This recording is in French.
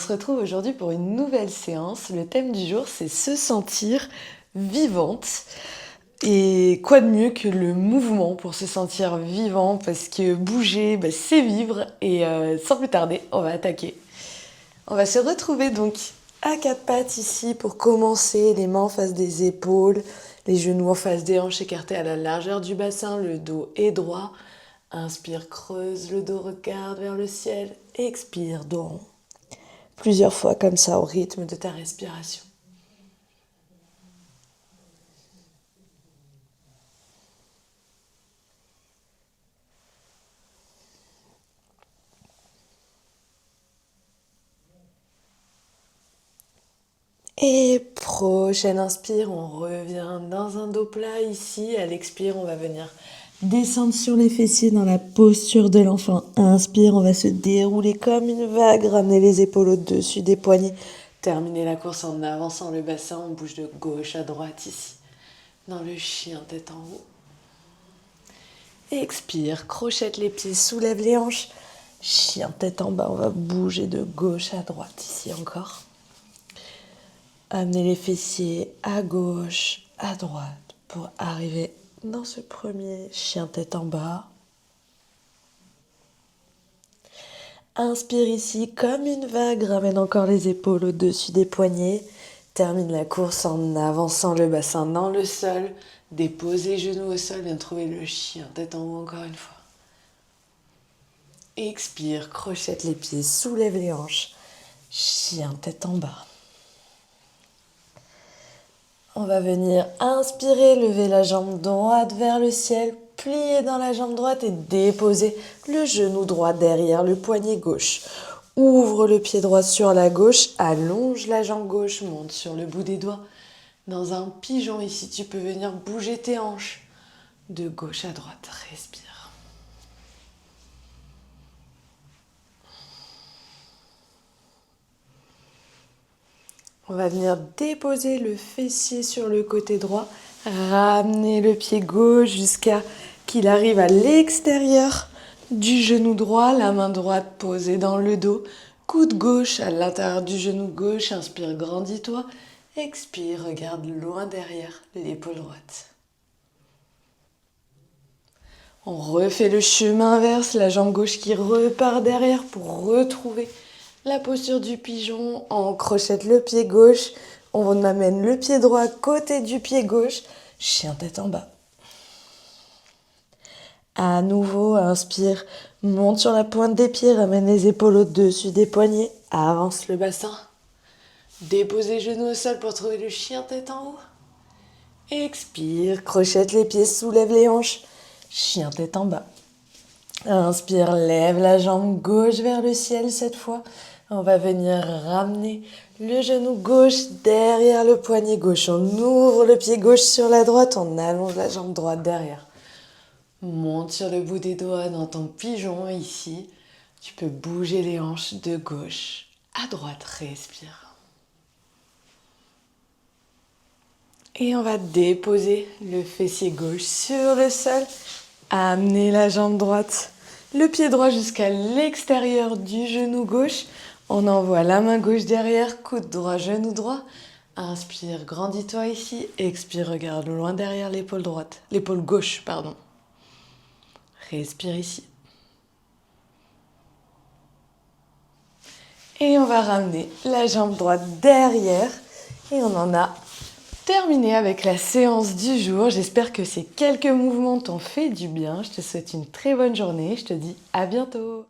se retrouve aujourd'hui pour une nouvelle séance. Le thème du jour, c'est se sentir vivante. Et quoi de mieux que le mouvement pour se sentir vivant, parce que bouger, c'est vivre. Et sans plus tarder, on va attaquer. On va se retrouver donc à quatre pattes ici pour commencer, les mains en face des épaules, les genoux en face des hanches écartés à la largeur du bassin, le dos est droit. Inspire, creuse le dos, regarde vers le ciel. Expire, dos rond. Plusieurs fois comme ça au rythme de ta respiration. Et prochaine inspire, on revient dans un dos plat ici. À l'expire, on va venir descendre sur les fessiers dans la posture de l'enfant. Inspire, on va se dérouler comme une vague, ramener les épaules au-dessus des poignets. Terminer la course en avançant le bassin, on bouge de gauche à droite ici. Dans le chien, tête en haut. Expire, crochette les pieds, soulève les hanches. Chien, tête en bas, on va bouger de gauche à droite ici encore. Amenez les fessiers à gauche, à droite pour arriver dans ce premier chien tête en bas. Inspire ici comme une vague, ramène encore les épaules au-dessus des poignets. Termine la course en avançant le bassin dans le sol. Dépose les genoux au sol, viens trouver le chien tête en haut encore une fois. Expire, crochette les pieds, soulève les hanches. Chien tête en bas. On va venir inspirer, lever la jambe droite vers le ciel, plier dans la jambe droite et déposer le genou droit derrière le poignet gauche. Ouvre le pied droit sur la gauche, allonge la jambe gauche, monte sur le bout des doigts. Dans un pigeon ici, tu peux venir bouger tes hanches de gauche à droite. Respire. On va venir déposer le fessier sur le côté droit, ramener le pied gauche jusqu'à qu'il arrive à l'extérieur du genou droit, la main droite posée dans le dos, coude gauche à l'intérieur du genou gauche, inspire, grandis-toi, expire, regarde loin derrière l'épaule droite. On refait le chemin inverse, la jambe gauche qui repart derrière pour retrouver la posture du pigeon. On crochette le pied gauche, on amène le pied droit à côté du pied gauche, chien tête en bas. À nouveau, inspire, monte sur la pointe des pieds, ramène les épaules au-dessus des poignets, avance le bassin. Dépose les genoux au sol pour trouver le chien tête en haut. Expire, crochette les pieds, soulève les hanches, chien tête en bas. Inspire, lève la jambe gauche vers le ciel cette fois. On va venir ramener le genou gauche derrière le poignet gauche. On ouvre le pied gauche sur la droite, on allonge la jambe droite derrière. Monte sur le bout des doigts dans ton pigeon ici. Tu peux bouger les hanches de gauche à droite. Respire. Et on va déposer le fessier gauche sur le sol. Amener la jambe droite, le pied droit jusqu'à l'extérieur du genou gauche. On envoie la main gauche derrière, coude droit, genou droit. Inspire, grandis-toi ici. Expire, regarde loin derrière l'épaule droite. L'épaule gauche, pardon. Respire ici. Et on va ramener la jambe droite derrière. Et on en a terminé avec la séance du jour. J'espère que ces quelques mouvements t'ont fait du bien. Je te souhaite une très bonne journée. Je te dis à bientôt.